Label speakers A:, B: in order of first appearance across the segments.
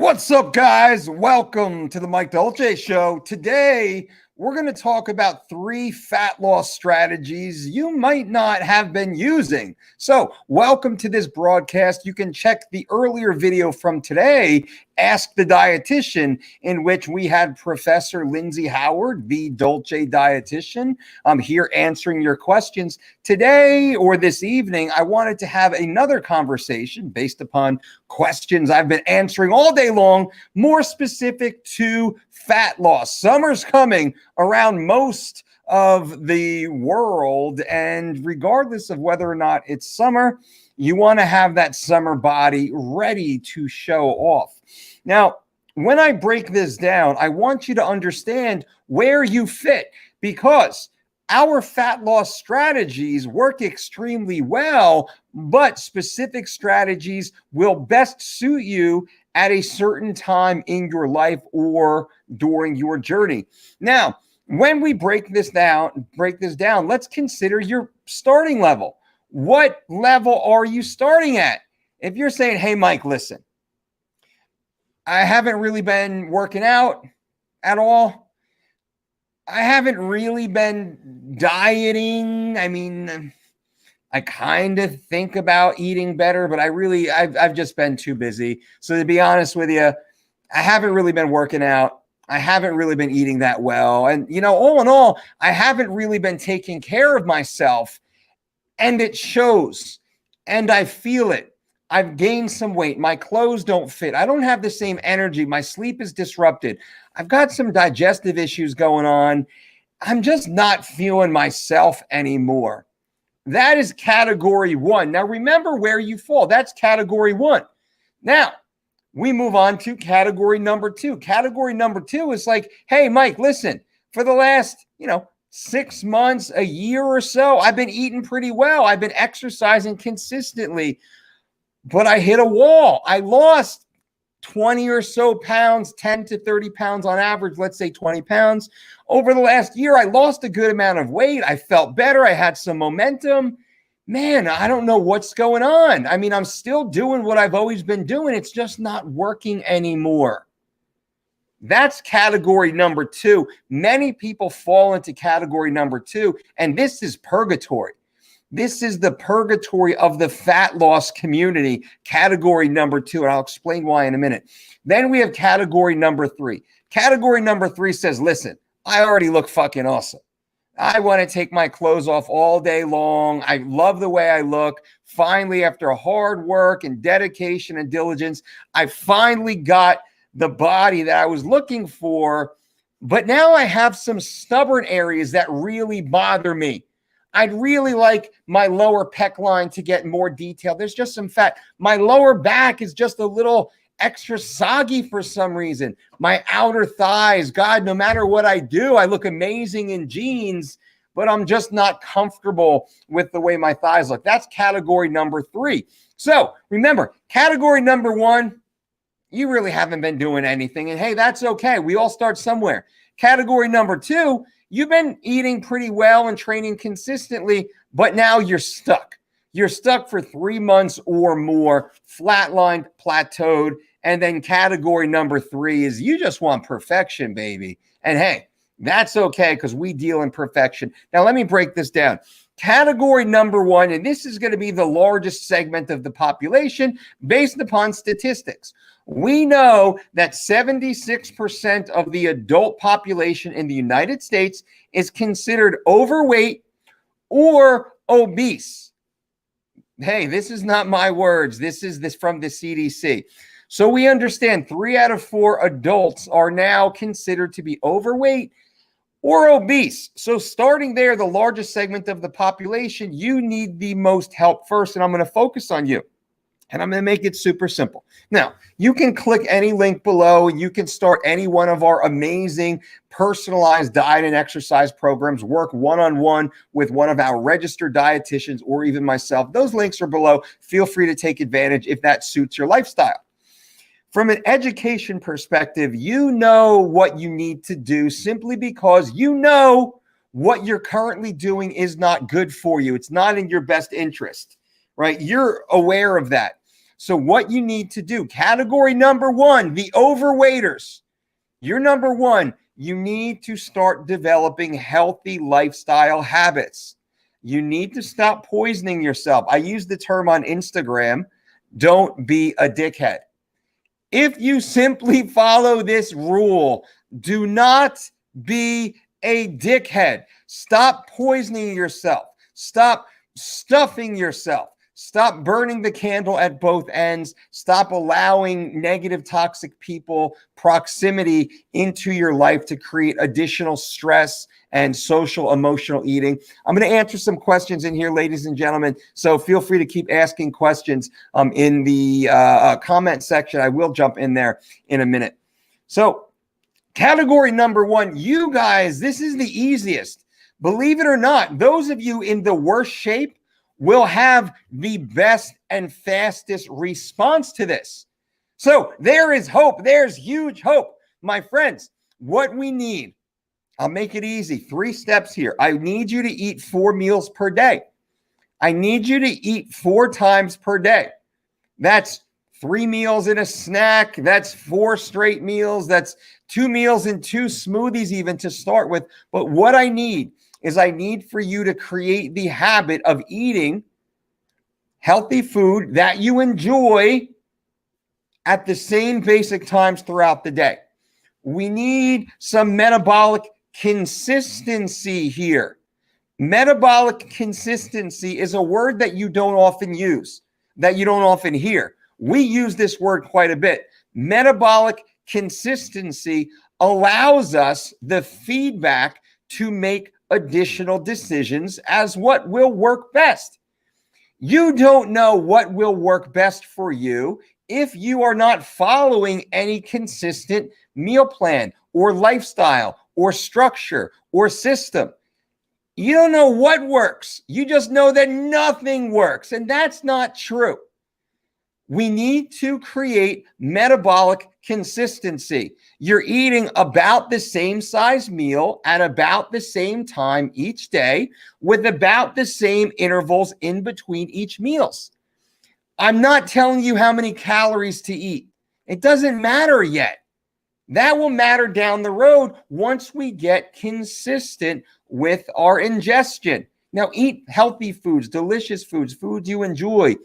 A: What's up, guys? Welcome to the Mike DOLCE Show. Today, we're going to talk about 3 fat loss strategies you might not have been using. So, welcome to this broadcast. You can check the earlier video from today, Ask the Dietitian, in which we had Professor Lindsay Howard, the DOLCE dietitian. I'm here answering your questions. Today or this evening, I wanted to have another conversation based upon questions I've been answering all day long, more specific to fat loss. Summer's coming around most of the world, and regardless of whether or not it's summer, you want to have that summer body ready to show off. Now, when I break this down, I want you to understand where you fit, because our fat loss strategies work extremely well, but specific strategies will best suit you at a certain time in your life or during your journey. Now, when we break this down, let's consider your starting level. What level are you starting at? If you're saying, hey, Mike, listen, I haven't really been working out at all. I haven't really been dieting. I mean, I kind of think about eating better, but I've just been too busy. So to be honest with you, I haven't really been working out. I haven't really been eating that well. And, all in all, I haven't really been taking care of myself. And it shows. And I feel it. I've gained some weight. My clothes don't fit. I don't have the same energy. My sleep is disrupted. I've got some digestive issues going on. I'm just not feeling myself anymore. That is category 1. Now, remember where you fall. That's category 1. Now, we move on to category number 2. Category number 2 is like, hey, Mike, listen, for the last, 6 months, a year or so, I've been eating pretty well. I've been exercising consistently, but I hit a wall. I lost 20 or so pounds, 10 to 30 pounds on average, let's say 20 pounds. Over the last year, I lost a good amount of weight. I felt better. I had some momentum. Man, I don't know what's going on. I mean, I'm still doing what I've always been doing. It's just not working anymore. That's category number 2. Many people fall into category number 2, and this is purgatory. This is the purgatory of the fat loss community, category number 2, and I'll explain why in a minute. Then we have category number 3. Category number 3 says, listen, I already look fucking awesome. I want to take my clothes off all day long. I love the way I look. Finally, after hard work and dedication and diligence, I finally got the body that I was looking for. But now I have some stubborn areas that really bother me. I'd really like my lower pec line to get more detail. There's just some fat. My lower back is just a little extra soggy for some reason. My outer thighs, God, no matter what I do, I look amazing in jeans, but I'm just not comfortable with the way my thighs look. That's category number 3. So remember, category number 1, you really haven't been doing anything. And hey, that's okay. We all start somewhere. Category number 2, you've been eating pretty well and training consistently, but now you're stuck. You're stuck for 3 months or more, flatlined, plateaued. And then category number 3 is you just want perfection, baby. And hey, that's okay because we deal in perfection. Now, let me break this down. Category number 1, and this is going to be the largest segment of the population based upon statistics. We know that 76% of the adult population in the United States is considered overweight or obese. Hey, this is not my words. This is from the CDC. So we understand 3 out of 4 adults are now considered to be overweight or obese. So starting there, the largest segment of the population, you need the most help first, and I'm going to focus on you. And I'm going to make it super simple. Now, you can click any link below, and you can start any one of our amazing personalized diet and exercise programs, work one-on-one with one of our registered dietitians or even myself. Those links are below. Feel free to take advantage if that suits your lifestyle. From an education perspective, you know what you need to do simply because you know what you're currently doing is not good for you. It's not in your best interest, right? You're aware of that. So what you need to do, category number one, the overweighters. You're number one. You need to start developing healthy lifestyle habits. You need to stop poisoning yourself. I use the term on Instagram, don't be a dickhead. If you simply follow this rule, do not be a dickhead. Stop poisoning yourself. Stop stuffing yourself. Stop burning the candle at both ends. Stop allowing negative, toxic people proximity into your life to create additional stress and social emotional eating. I'm going to answer some questions in here, ladies and gentlemen. So feel free to keep asking questions in the comment section. I will jump in there in a minute. So category number one, you guys, this is the easiest. Believe it or not, those of you in the worst shape will have the best and fastest response to this. So there is hope. There's huge hope. My friends, what we need, I'll make it easy. 3 steps here. I need you to eat 4 meals per day. I need you to eat 4 times per day. That's 3 meals and a snack. That's 4 straight meals. That's 2 meals and 2 smoothies even to start with. But what I need is I need for you to create the habit of eating healthy food that you enjoy at the same basic times throughout the day. We need some metabolic consistency here. Metabolic consistency is a word that you don't often use, that you don't often hear. We use this word quite a bit. Metabolic consistency allows us the feedback to make additional decisions as what will work best. You don't know what will work best for you if you are not following any consistent meal plan or lifestyle or structure or system. You don't know what works. You just know that nothing works, and that's not true. We need to create metabolic consistency. You're eating about the same size meal at about the same time each day with about the same intervals in between each meals. I'm not telling you how many calories to eat. It doesn't matter yet. That will matter down the road once we get consistent with our ingestion. Now, eat healthy foods, delicious foods, foods you enjoy,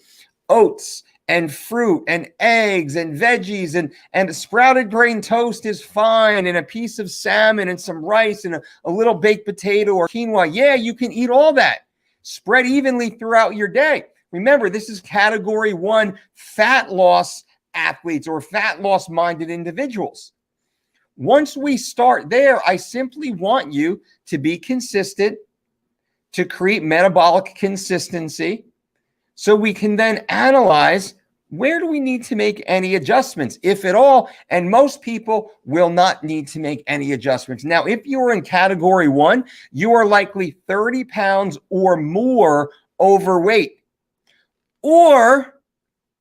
A: oats and fruit and eggs and veggies and sprouted grain toast is fine, and a piece of salmon and some rice and a little baked potato or quinoa. Yeah, you can eat all that. Spread evenly throughout your day. Remember, this is category 1 fat loss athletes or fat loss minded individuals. Once we start there, I simply want you to be consistent, to create metabolic consistency, so we can then analyze where do we need to make any adjustments, if at all. And most people will not need to make any adjustments. Now, if you are in category 1, you are likely 30 pounds or more overweight. Or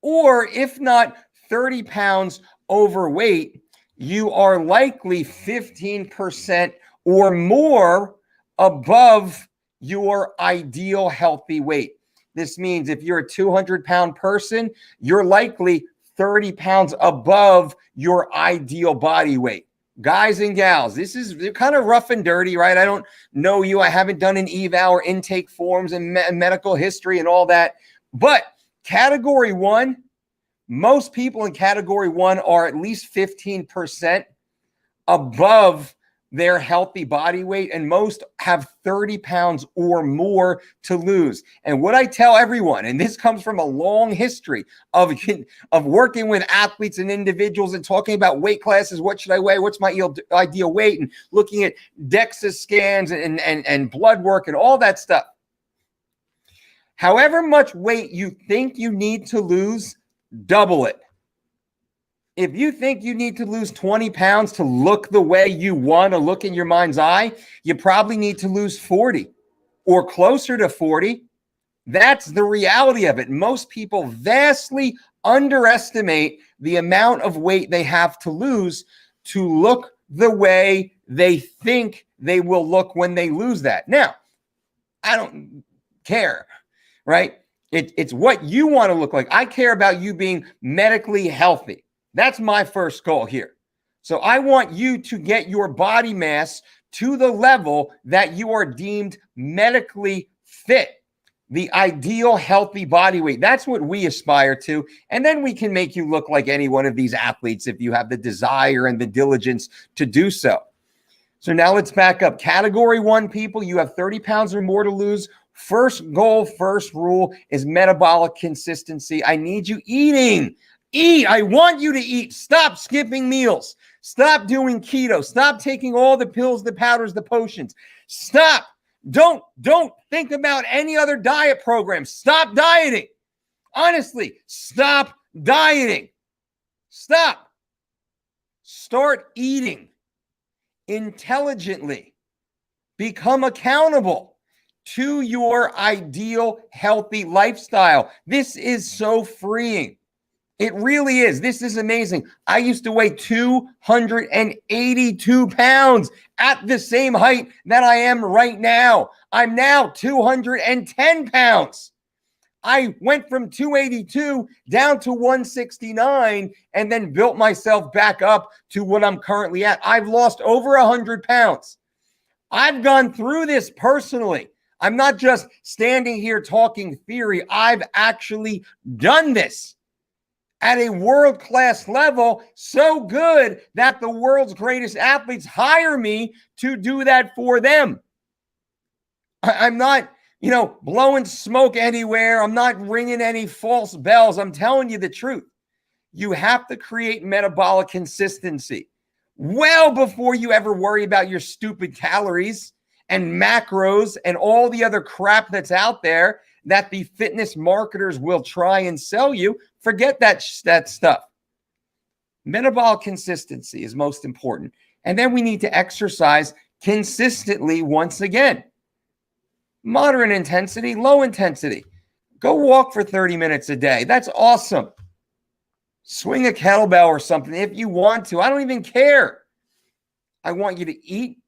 A: if not 30 pounds overweight, you are likely 15% or more above your ideal healthy weight. This means if you're a 200-pound person, you're likely 30 pounds above your ideal body weight. Guys and gals, this is kind of rough and dirty, right? I don't know you. I haven't done an eval or intake forms and medical history and all that. But category 1, most people in category 1 are at least 15% above their healthy body weight, and most have 30 pounds or more to lose. And what I tell everyone, and this comes from a long history of working with athletes and individuals and talking about weight classes, what should I weigh, what's my ideal weight, and looking at DEXA scans and blood work and all that stuff. However much weight you think you need to lose, double it. If you think you need to lose 20 pounds to look the way you want to look in your mind's eye, you probably need to lose 40 or closer to 40. That's the reality of it. Most people vastly underestimate the amount of weight they have to lose to look the way they think they will look when they lose that. Now, I don't care, right? It's what you want to look like. I care about you being medically healthy. That's my first goal here. So I want you to get your body mass to the level that you are deemed medically fit, the ideal healthy body weight. That's what we aspire to. And then we can make you look like any one of these athletes if you have the desire and the diligence to do so. So now let's back up. Category 1 people, you have 30 pounds or more to lose. First goal, first rule is metabolic consistency. I need you eating. Eat. I want you to eat. Stop skipping meals. Stop doing keto. Stop taking all the pills, the powders, the potions. Stop. Don't think about any other diet program. Stop dieting. Honestly, stop dieting. Stop. Start eating intelligently. Become accountable to your ideal healthy lifestyle. This is so freeing. It really is. This is amazing. I used to weigh 282 pounds at the same height that I am right now. I'm now 210 pounds. I went from 282 down to 169 and then built myself back up to what I'm currently at. I've lost over 100 pounds. I've gone through this personally. I'm not just standing here talking theory. I've actually done this at a world-class level, so good that the world's greatest athletes hire me to do that for them. I'm not, blowing smoke anywhere. I'm not ringing any false bells. I'm telling you the truth. You have to create metabolic consistency well before you ever worry about your stupid calories and macros and all the other crap that's out there that the fitness marketers will try and sell you. Forget that stuff. Metabolic consistency is most important. And then we need to exercise consistently once again. Moderate intensity, low intensity. Go walk for 30 minutes a day. That's awesome. Swing a kettlebell or something if you want to. I don't even care. I want you to eat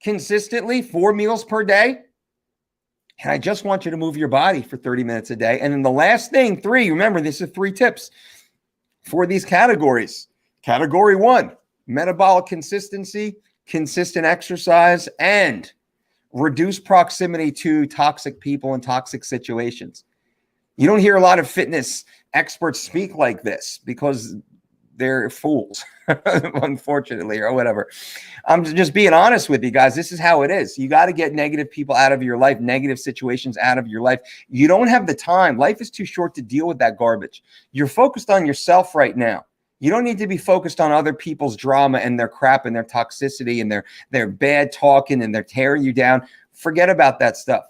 A: consistently 4 meals per day. And I just want you to move your body for 30 minutes a day. And then the last thing, 3, remember, this is 3 tips for these categories. Category 1, metabolic consistency, consistent exercise, and reduce proximity to toxic people and toxic situations. You don't hear a lot of fitness experts speak like this because they're fools, unfortunately, or whatever. I'm just being honest with you guys. This is how it is. You got to get negative people out of your life, negative situations out of your life. You don't have the time. Life is too short to deal with that garbage. You're focused on yourself right now. You don't need to be focused on other people's drama and their crap and their toxicity and their bad talking and they're tearing you down. Forget about that stuff,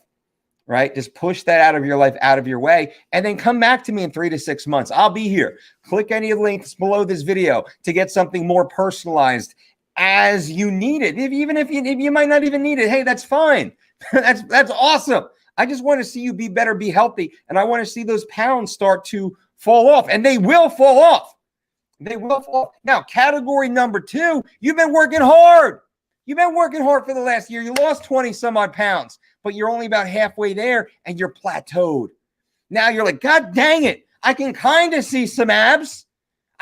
A: right? Just push that out of your life, out of your way, and then come back to me in 3 to 6 months. I'll be here. Click any of the links below this video to get something more personalized as you need it. Even if you might not even need it, hey, that's fine. That's awesome. I just want to see you be better, be healthy, and I want to see those pounds start to fall off, and they will fall off. They will fall. Now, category number 2, you've been working hard. You've been working hard for the last year. You lost 20 some odd pounds, but you're only about halfway there and you're plateaued. Now you're like, God dang it. I can kind of see some abs.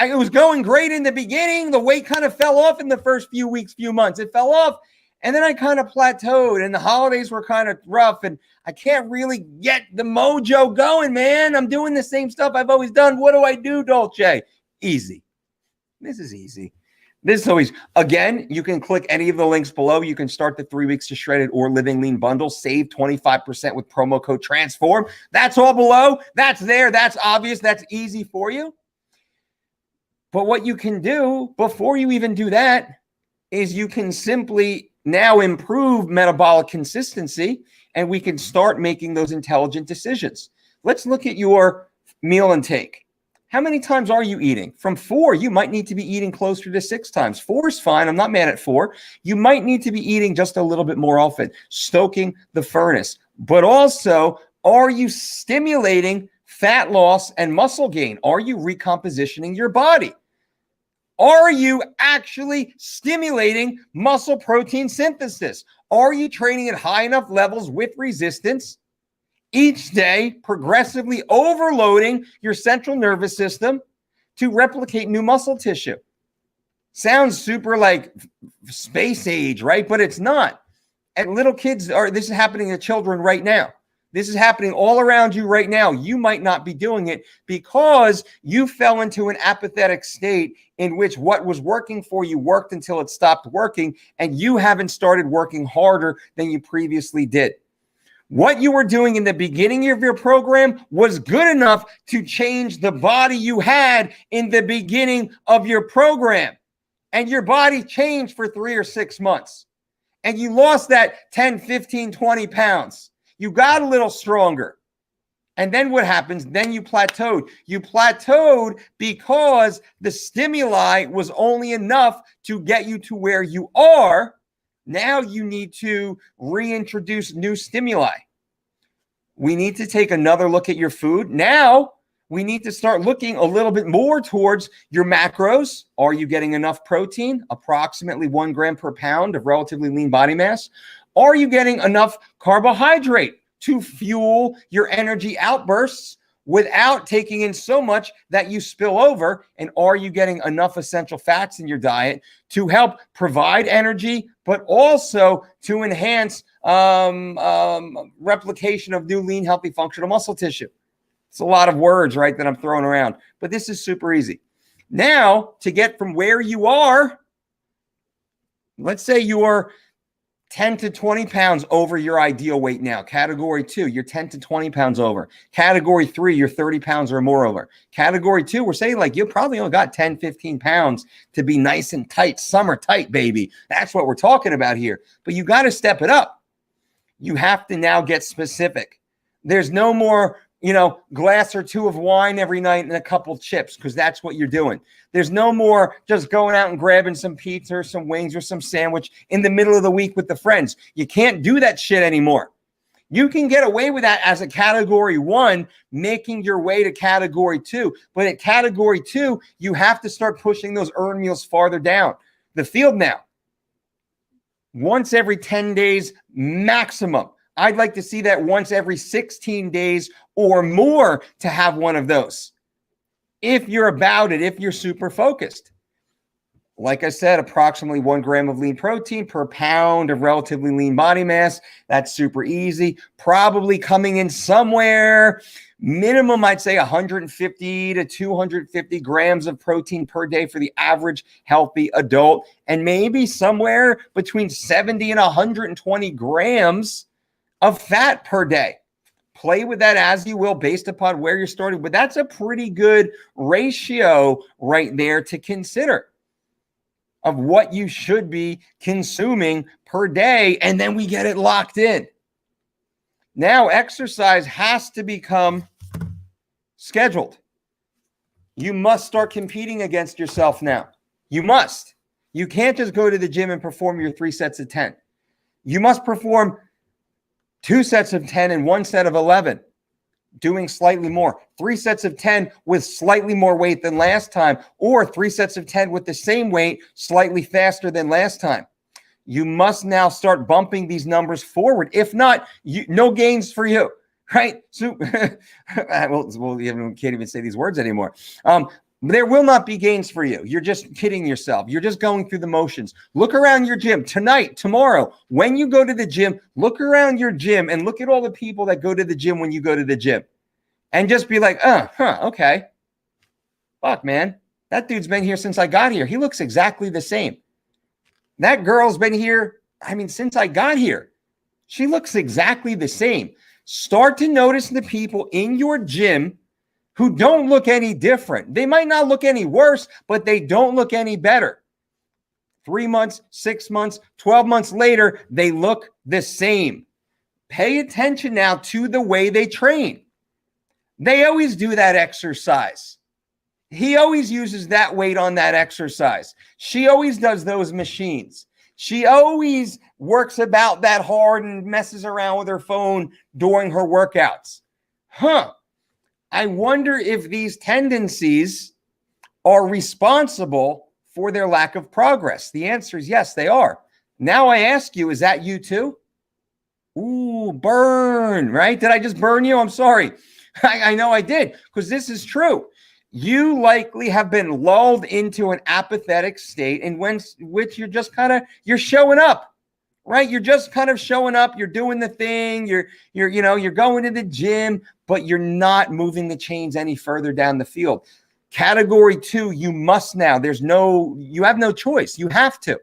A: It was going great in the beginning. The weight kind of fell off in the first few weeks, few months. It fell off. And then I kind of plateaued and the holidays were kind of rough and I can't really get the mojo going, man. I'm doing the same stuff I've always done. What do I do, Dolce? Easy. This is easy. This is always, again, you can click any of the links below. You can start the 3 weeks to shredded or living lean bundle. Save 25% with promo code TRANSFORM. That's all below. That's there. That's obvious. That's easy for you. But what you can do before you even do that is you can simply now improve metabolic consistency and we can start making those intelligent decisions. Let's look at your meal intake. How many times are you eating? From 4, you might need to be eating closer to 6 times. 4 is fine. I'm not mad at 4. You might need to be eating just a little bit more often, stoking the furnace. But also, are you stimulating fat loss and muscle gain? Are you recompositioning your body? Are you actually stimulating muscle protein synthesis? Are you training at high enough levels with resistance each day, progressively overloading your central nervous system to replicate new muscle tissue. Sounds super like space age, right? But it's not. And little kids this is happening to children right now. This is happening all around you right now. You might not be doing it because you fell into an apathetic state in which what was working for you worked until it stopped working, and you haven't started working harder than you previously did. What you were doing in the beginning of your program was good enough to change the body you had in the beginning of your program. And your body changed for 3 or 6 months. And you lost that 10, 15, 20 pounds. You got a little stronger. And then what happens? Then you plateaued. You plateaued because the stimuli was only enough to get you to where you are. Now you need to reintroduce new stimuli. We need to take another look at your food. Now we need to start looking a little bit more towards your macros. Are you getting enough protein? Approximately 1 gram per pound of relatively lean body mass. Are you getting enough carbohydrate to fuel your energy outbursts without taking in so much that you spill over? And are you getting enough essential fats in your diet to help provide energy, but also to enhance replication of new, lean, healthy, functional muscle tissue? It's a lot of words, right, that I'm throwing around, but this is super easy. Now, to get from where you are, let's say you are 10 to 20 pounds over your ideal weight now. Category 2, you're 10 to 20 pounds over. Category 3, you're 30 pounds or more over. Category 2, we're saying like you probably only got 10, 15 pounds to be nice and tight, summer tight, baby. That's what we're talking about here. But you got to step it up. You have to now get specific. There's no more glass or 2 of wine every night and a couple chips, because that's what you're doing. There's no more just going out and grabbing some pizza or some wings or some sandwich in the middle of the week with the friends. You can't do that shit anymore. You can get away with that as a category 1, making your way to category 2. But at category 2, you have to start pushing those earned meals farther down the field now. Once every 10 days maximum. I'd like to see that once every 16 days or more to have one of those. If you're about it, if you're super focused. Like I said, approximately 1 gram of lean protein per pound of relatively lean body mass. That's super easy. Probably coming in somewhere, minimum, I'd say 150 to 250 grams of protein per day for the average healthy adult. And maybe somewhere between 70 and 120 grams of fat per day. Play with that as you will based upon where you're starting, but that's a pretty good ratio right there to consider of what you should be consuming per day, and then we get it locked in. Now exercise has to become scheduled. You must start competing against yourself now. You must. You can't just go to the gym and perform your 3 sets of 10. You must perform 2 sets of 10 and 1 set of 11, doing slightly more. 3 sets of 10 with slightly more weight than last time, or 3 sets of 10 with the same weight, slightly faster than last time. You must now start bumping these numbers forward. If not, no gains for you, right? So, you can't even say these words anymore. There will not be gains for you. You're just kidding yourself. You're just going through the motions. Look around your gym tonight, tomorrow. When you go to the gym, look around your gym and look at all the people that go to the gym when you go to the gym. And just be like, okay. Fuck, man. That dude's been here since I got here. He looks exactly the same. That girl's been here, since I got here. She looks exactly the same. Start to notice the people in your gym who don't look any different. They might not look any worse, but they don't look any better. 3 months, 6 months, 12 months later, they look the same. Pay attention now to the way they train. They always do that exercise. He always uses that weight on that exercise. She always does those machines. She always works about that hard and messes around with her phone during her workouts. I wonder if these tendencies are responsible for their lack of progress. The answer is yes, they are. Now I ask you, is that you too? Ooh, burn, right? Did I just burn you? I'm sorry. I know I did, because this is true. You likely have been lulled into an apathetic state in which you're just you're showing up, right? You're just kind of showing up. You're doing the thing. You're going to the gym, but you're not moving the chains any further down the field. Category 2, you must now. You have no choice. You have to.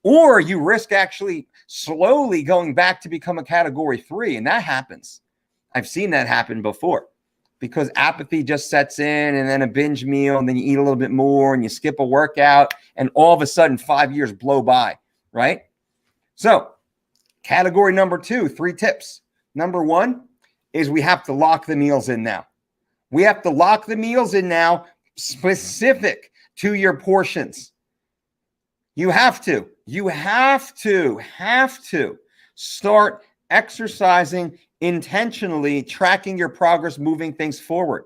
A: Or you risk actually slowly going back to become a category 3. And that happens. I've seen that happen before, because apathy just sets in, and then a binge meal, and then you eat a little bit more and you skip a workout, and all of a sudden 5 years blow by, right? So category number 2, 3 tips. Number 1 is we have to lock the meals in now. We have to lock the meals in now, specific to your portions. You have to start exercising intentionally, tracking your progress, moving things forward.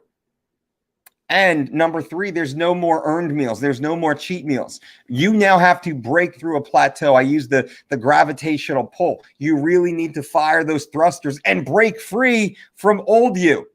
A: And number 3, there's no more earned meals. There's no more cheat meals. You now have to break through a plateau. I use the gravitational pull. You really need to fire those thrusters and break free from old you.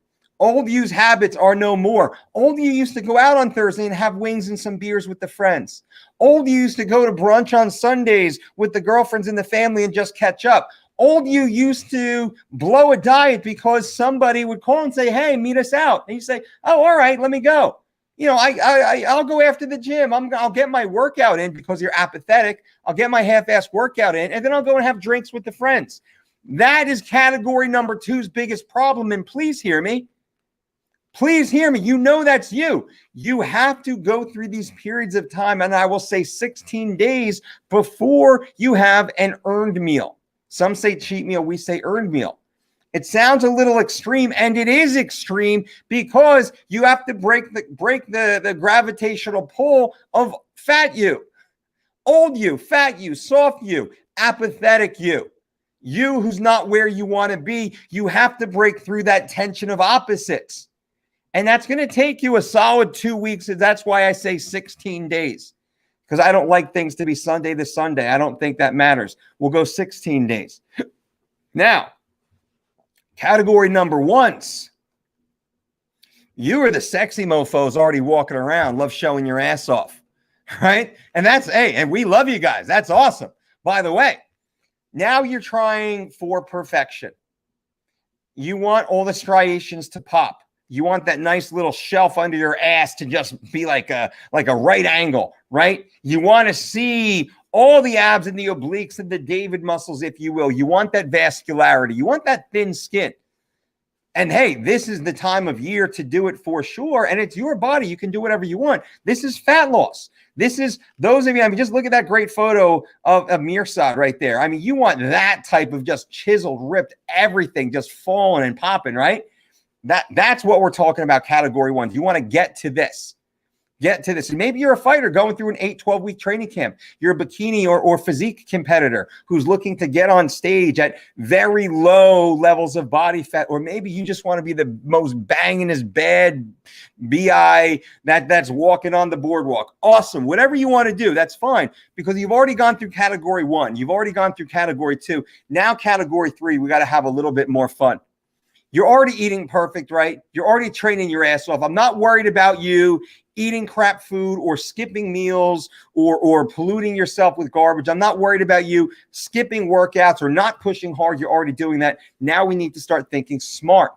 A: Old you's habits are no more. Old you used to go out on Thursday and have wings and some beers with the friends. Old you used to go to brunch on Sundays with the girlfriends and the family and just catch up. Old you used to blow a diet because somebody would call and say, hey, meet us out. And you say, oh, all right, let me go. I'll go after the gym. I'll get my workout in because you're apathetic. I'll get my half-assed workout in, and then I'll go and have drinks with the friends. That is category number 2's biggest problem. And please hear me. Please hear me. You know that's you. You have to go through these periods of time, and I will say 16 days before you have an earned meal. Some say cheat meal, we say earned meal. It sounds a little extreme, and it is extreme, because you have to break the gravitational pull of fat you, old you, fat you, soft you, apathetic you. You who's not where you want to be. You have to break through that tension of opposites. And that's going to take you a solid 2 weeks. And that's why I say 16 days, because I don't like things to be Sunday to Sunday. I don't think that matters. We'll go 16 days. Now, category number 1s. You are the sexy mofos already walking around, love showing your ass off, right? And and we love you guys. That's awesome. By the way, now you're trying for perfection. You want all the striations to pop. You want that nice little shelf under your ass to just be like a right angle, right? You want to see all the abs and the obliques and the David muscles, if you will. You want that vascularity. You want that thin skin. And hey, this is the time of year to do it for sure. And it's your body. You can do whatever you want. This is fat loss. This is those of you, just look at that great photo of Mirsad right there. You want that type of just chiseled, ripped, everything just falling and popping, right? That's what we're talking about, category 1. You want to get to this. And maybe you're a fighter going through an 8-12 week training camp. You're a bikini or physique competitor who's looking to get on stage at very low levels of body fat. Or maybe you just want to be the most banging his bad BI that's walking on the boardwalk. Awesome. Whatever you want to do, that's fine, because you've already gone through category 1. You've already gone through category 2. Now category 3, we got to have a little bit more fun. You're already eating perfect, right? You're already training your ass off. I'm not worried about you eating crap food or skipping meals or polluting yourself with garbage. I'm not worried about you skipping workouts or not pushing hard. You're already doing that. Now we need to start thinking smart.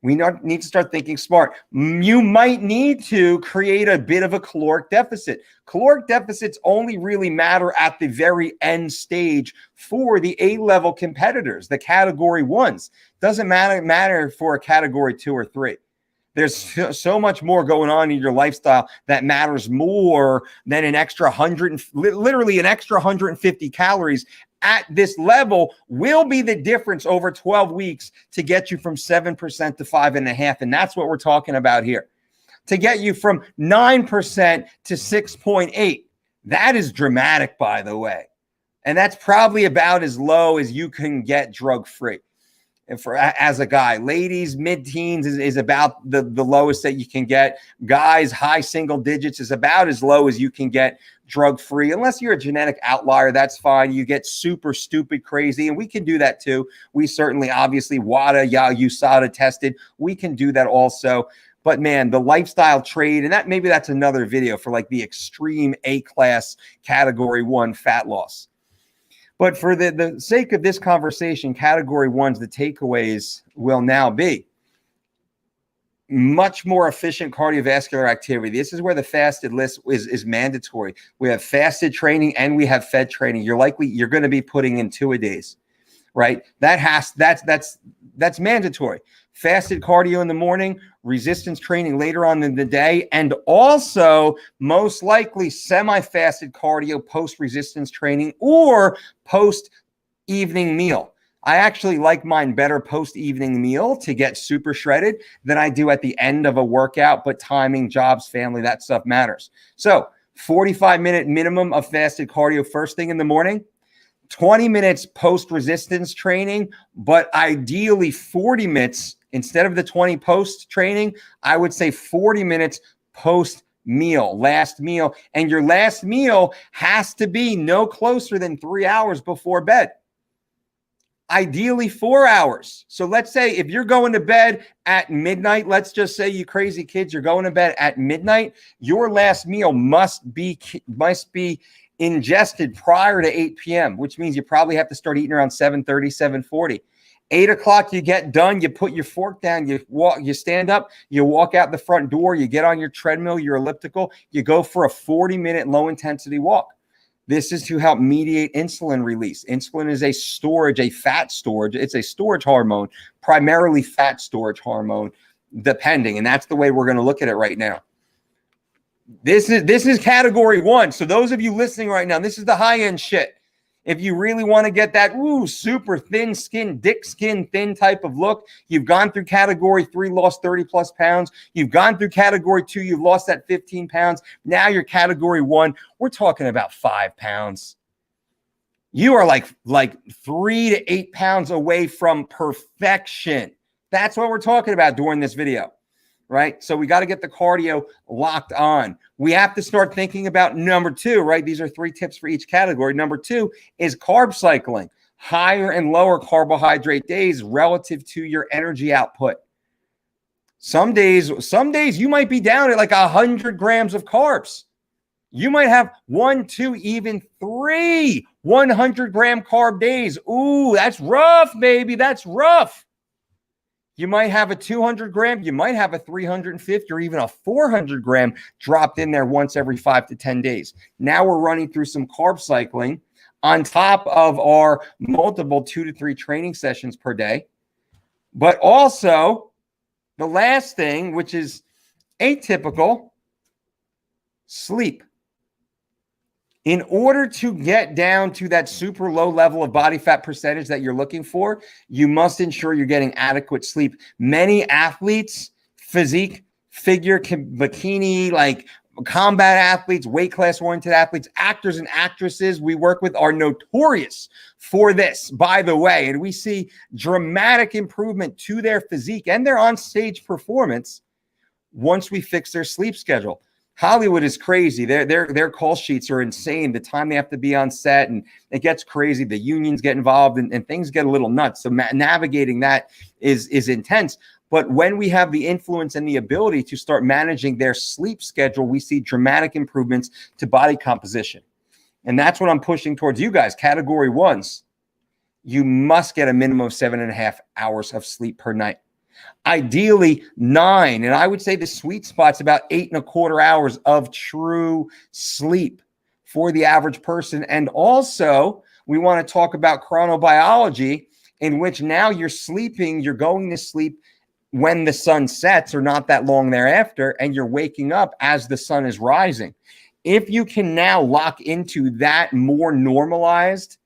A: We need to start thinking smart. You might need to create a bit of a caloric deficit. Caloric deficits only really matter at the very end stage for the A-level competitors, the category 1s. Doesn't matter for a category 2 or 3. There's so much more going on in your lifestyle that matters more than an extra literally an extra 150 calories at this level will be the difference over 12 weeks to get you from 7% to 5.5%. And that's what we're talking about here. To get you from 9% to 6.8%. That is dramatic, by the way. And that's probably about as low as you can get drug-free. as a guy. Ladies, mid-teens is about the lowest that you can get. Guys, high single digits is about as low as you can get drug-free. Unless you're a genetic outlier, that's fine. You get super stupid crazy, and we can do that too. We certainly, obviously, WADA, USADA tested. We can do that also. But man, the lifestyle trade, and maybe that's another video for like the extreme A-class category 1 fat loss. But for the sake of this conversation, category 1's, the takeaways will now be much more efficient cardiovascular activity. This is where the fasted list is mandatory. We have fasted training and we have fed training. You're going to be putting in 2-a-days, right? That's mandatory. Fasted cardio in the morning, resistance training later on in the day, and also most likely semi-fasted cardio post-resistance training or post-evening meal. I actually like mine better post-evening meal to get super shredded than I do at the end of a workout, but timing, jobs, family, that stuff matters. So 45-minute minimum of fasted cardio first thing in the morning, 20 minutes post-resistance training, but ideally 40 minutes instead of the 20 post-training. I would say 40 minutes post-meal, last meal. And your last meal has to be no closer than 3 hours before bed. Ideally 4 hours. So let's say if you're going to bed at midnight, let's just say you crazy kids, you're going to bed at midnight, your last meal must be ingested prior to 8 p.m., which means you probably have to start eating around 7:30, 7:40. 8 o'clock, you get done, you put your fork down, you stand up, you walk out the front door, you get on your treadmill, your elliptical, you go for a 40-minute low-intensity walk. This is to help mediate insulin release. Insulin is a fat storage. It's a storage hormone, primarily fat storage hormone, depending. And that's the way we're going to look at it right now. This is category 1. So those of you listening right now, this is the high-end shit. If you really want to get that super thin skin, dick skin, thin type of look, you've gone through category 3, lost 30 plus pounds. You've gone through category 2, you've lost that 15 pounds. Now you're category 1. We're talking about 5 pounds. You are like 3 to 8 pounds away from perfection. That's what we're talking about during this video. Right? So we got to get the cardio locked on. We have to start thinking about number 2, right? These are 3 tips for each category. Number 2 is carb cycling, higher and lower carbohydrate days relative to your energy output. Some days you might be down at like 100 grams of carbs. You might have 1, 2, even 3 100-gram carb days. Ooh, that's rough, baby. That's rough. You might have a 200 gram, you might have a 350 or even a 400 gram dropped in there once every 5 to 10 days. Now we're running through some carb cycling on top of our multiple 2 to 3 training sessions per day. But also the last thing, which is atypical, sleep. In order to get down to that super low level of body fat percentage that you're looking for, you must ensure you're getting adequate sleep. Many athletes, physique, figure, bikini, like combat athletes, weight class oriented athletes, actors and actresses we work with are notorious for this, by the way. And we see dramatic improvement to their physique and their on-stage performance once we fix their sleep schedule. Hollywood is crazy. Their call sheets are insane. The time they have to be on set, and it gets crazy. The unions get involved, and things get a little nuts. So navigating that is intense. But when we have the influence and the ability to start managing their sleep schedule, we see dramatic improvements to body composition. And that's what I'm pushing towards you guys. Category 1s, you must get a minimum of 7.5 hours of sleep per night. Ideally 9, and I would say the sweet spot's about 8.25 hours of true sleep for the average person. And also we want to talk about chronobiology, in which now you're going to sleep when the sun sets or not that long thereafter, and you're waking up as the sun is rising. If you can now lock into that more normalized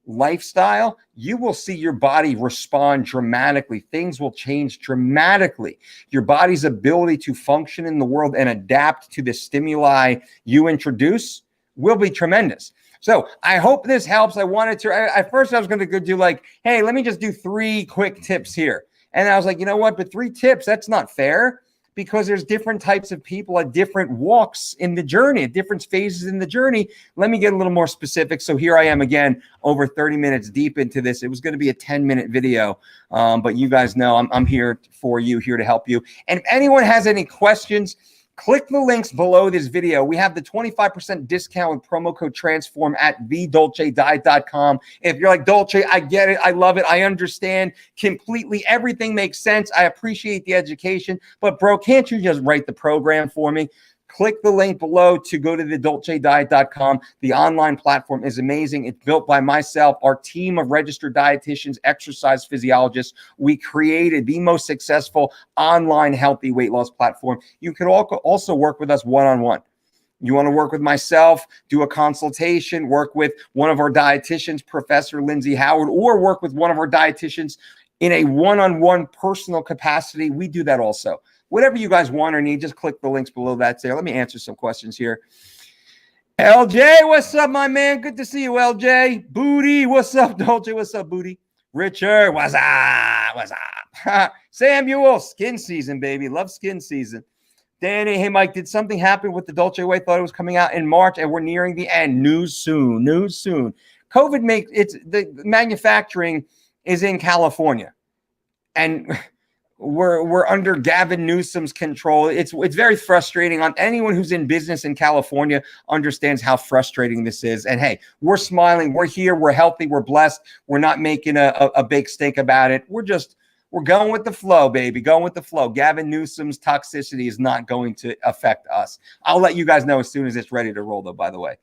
A: lifestyle, you will see your body respond dramatically. Things will change dramatically. Your body's ability to function in the world and adapt to the stimuli you introduce will be tremendous. So I hope this helps. I wanted to, at first I was going to go do like, hey, let me just do 3 quick tips here. And I was like, you know what? But 3 tips, that's not fair, because there's different types of people at different walks in the journey, at different phases in the journey. Let me get a little more specific. So here I am again, over 30 minutes deep into this. It was going to be a 10-minute video, but you guys know I'm here for you, here to help you. And if anyone has any questions, click the links below this video. We have the 25% discount with promo code TRANSFORM at thedolcediet.com. If you're like, Dolce, I get it. I love it. I understand completely. Everything makes sense. I appreciate the education. But bro, can't you just write the program for me? Click the link below to go to thedolcediet.com. The online platform is amazing. It's built by myself, our team of registered dietitians, exercise physiologists. We created the most successful online healthy weight loss platform. You can also work with us one-on-one. You want to work with myself, do a consultation, work with one of our dietitians, Professor Lindsay Howard, or work with one of our dietitians in a one-on-one personal capacity. We do that also. Whatever you guys want or need, just click the links below that there. Let me answer some questions here. LJ, what's up, my man? Good to see you, LJ. Booty, what's up, Dolce? What's up, Booty? Richard, what's up? What's up? Samuel, skin season, baby. Love skin season. Danny, hey, Mike, did something happen with the Dolce Way? Thought it was coming out in March, and we're nearing the end. News soon. News soon. COVID makes it's the manufacturing is in California, and we're under Gavin Newsom's control. It's very frustrating. On anyone who's in business in California understands how frustrating this is. And hey, we're smiling. We're here. We're healthy. We're blessed. We're not making a big stink about it. We're going with the flow, baby. Going with the flow. Gavin Newsom's toxicity is not going to affect us. I'll let you guys know as soon as it's ready to roll, though, by the way.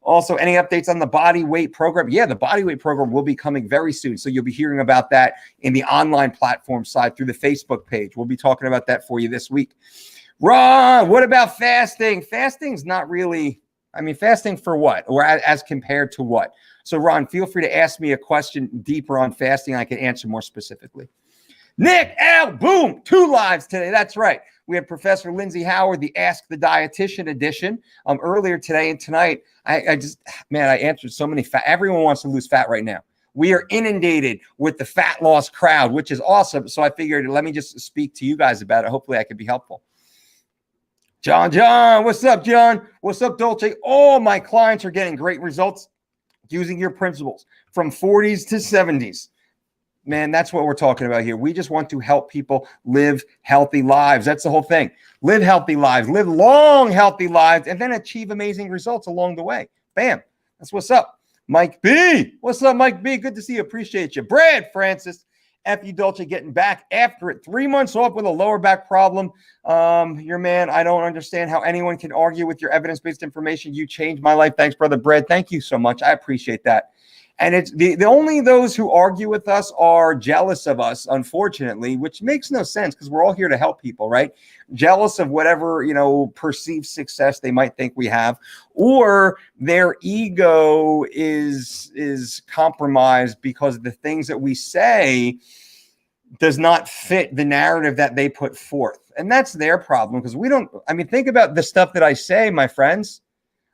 A: Also, any updates on the body weight program? Yeah, the body weight program will be coming very soon. So you'll be hearing about that in the online platform side through the Facebook page. We'll be talking about that for you this week. Ron, what about fasting? Fasting's not really, fasting for what? Or as compared to what? So Ron, feel free to ask me a question deeper on fasting. I can answer more specifically. Nick L. Boom, 2 lives today. That's right. We had Professor Lindsay Howard, the Ask the Dietitian edition earlier today. And tonight, I answered so many everyone wants to lose fat right now. We are inundated with the fat loss crowd, which is awesome. So I figured, let me just speak to you guys about it. Hopefully I could be helpful. John, what's up, John? What's up, Dolce? All my clients are getting great results using your principles from 40s to 70s. Man, that's what we're talking about here. We just want to help people live healthy lives. That's the whole thing. Live healthy lives, live long, healthy lives, and then achieve amazing results along the way. Bam. That's what's up. Mike B. What's up, Mike B? Good to see you. Appreciate you. Brad Francis, F.U. Dolce, getting back after it. 3 months off with a lower back problem. Your man, I don't understand how anyone can argue with your evidence-based information. You changed my life. Thanks, brother Brad. Thank you so much. I appreciate that. And it's the only those who argue with us are jealous of us, unfortunately, which makes no sense because we're all here to help people, right? Jealous of whatever, perceived success they might think we have, or their ego is compromised because the things that we say does not fit the narrative that they put forth. And that's their problem because think about the stuff that I say, my friends.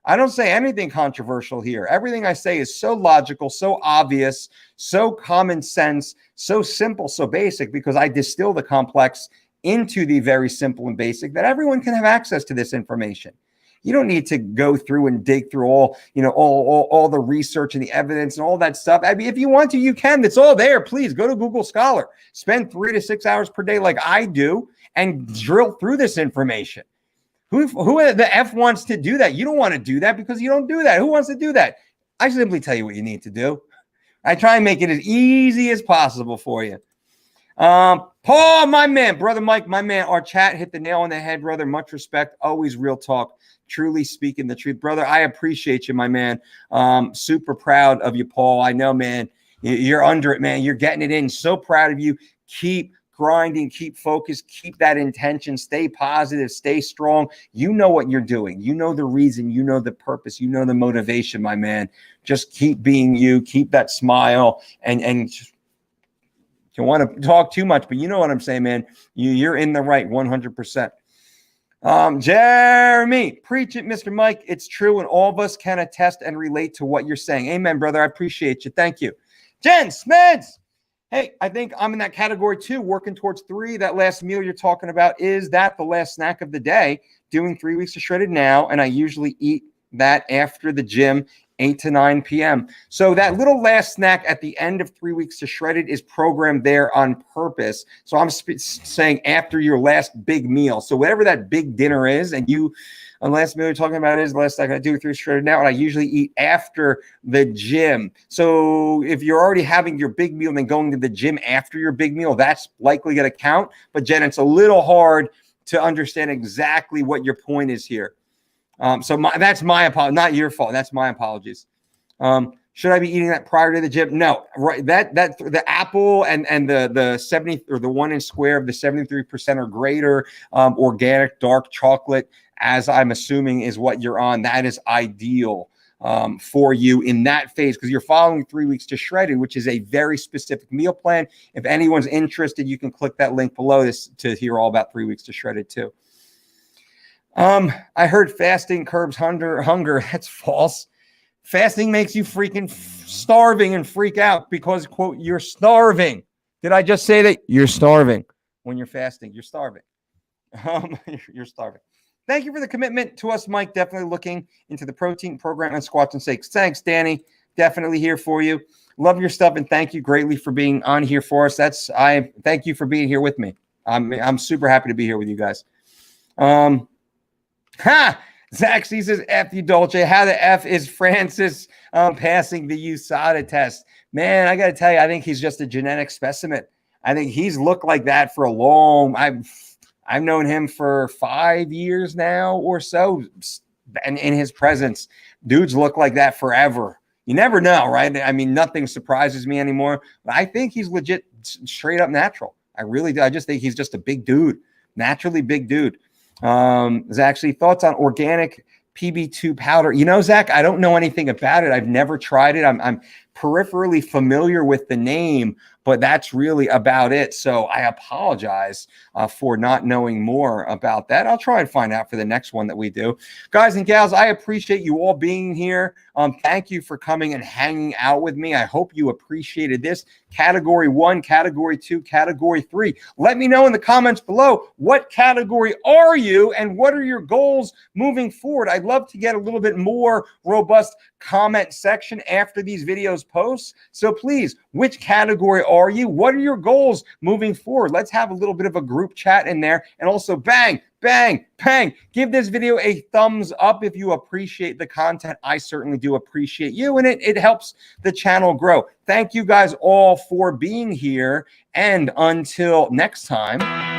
A: I don't say anything controversial here. Everything I say is so logical, so obvious, so common sense, so simple, so basic, because I distill the complex into the very simple and basic that everyone can have access to this information. You don't need to go through and dig through all the research and the evidence and all that stuff. If you want to, you can. It's all there. Please go to Google Scholar. Spend 3 to 6 hours per day like I do and drill through this information. Who the F wants to do that? You don't want to do that because you don't do that. Who wants to do that? I simply tell you what you need to do. I try and make it as easy as possible for you. Paul, my man, brother Mike, my man, our chat hit the nail on the head, brother. Much respect. Always real talk. Truly speaking the truth. Brother, I appreciate you, my man. Super proud of you, Paul. I know, man. You're under it, man. You're getting it in. So proud of you. Keep grinding, keep focused, keep that intention, stay positive, stay strong. You know what you're doing. You know the reason, you know the purpose, you know the motivation, my man. Just keep being you, keep that smile, and just, you don't want to talk too much, but you know what I'm saying, man. You're in the right 100%. Jeremy, preach it, Mr. Mike. It's true, and all of us can attest and relate to what you're saying. Amen, brother. I appreciate you. Thank you. Jen Smeds. Hey, I think I'm in that category too, working towards 3. That last meal you're talking about, is that the last snack of the day? Doing 3 weeks of shredded now, and I usually eat that after the gym, 8 to 9 p.m. So that little last snack at the end of 3 weeks to shredded is programmed there on purpose. So I'm saying after your last big meal. So whatever that big dinner is, and the last meal you're talking about is the last snack I do 3 shredded now, and I usually eat after the gym. So if you're already having your big meal and then going to the gym after your big meal, that's likely going to count. But Jen, it's a little hard to understand exactly what your point is here. That's my apology, not your fault. That's my apologies. Should I be eating that prior to the gym? No, right. That the apple and the 70 or the 1 inch square of the 73% or greater organic dark chocolate, as I'm assuming is what you're on. That is ideal for you in that phase, because you're following 3 weeks to shredded, which is a very specific meal plan. If anyone's interested, you can click that link below this to hear all about 3 weeks to shredded too. I heard fasting curbs hunger. That's false. Fasting makes you freaking starving and freak out because, quote, you're starving. Did I just say that? You're starving when you're fasting. You're starving. You're starving. Thank you for the commitment to us, Mike. Definitely looking into the protein program and squats and shakes. Thanks, Danny. Definitely here for you. Love your stuff, and thank you greatly for being on here for us. Thank you for being here with me. I'm super happy to be here with you guys. Zach C says, F you, Dolce. How the F is Francis passing the USADA test? Man, I got to tell you, I think he's just a genetic specimen. I think he's looked like that for a long I've known him for 5 years now or so. And in his presence, dudes look like that forever. You never know, right? I mean, nothing surprises me anymore. But I think he's legit, straight up natural. I really do. I just think he's just a big dude, naturally big dude. There's actually thoughts on organic PB2 powder. You know, Zach, I don't know anything about it. I've never tried it. I'm peripherally familiar with the name, but that's really about it. So I apologize for not knowing more about that. I'll try and find out for the next one that we do. Guys and gals, I appreciate you all being here. Thank you for coming and hanging out with me. I hope you appreciated this. Category 1, Category 2, Category 3. Let me know in the comments below, what category are you and what are your goals moving forward? I'd love to get a little bit more robust comment section after these videos post. So please, which category are you? What are your goals moving forward? Let's have a little bit of a group chat in there. And also bang, bang, bang. Give this video a thumbs up if you appreciate the content. I certainly do appreciate you, and it helps the channel grow. Thank you guys all for being here. And until next time.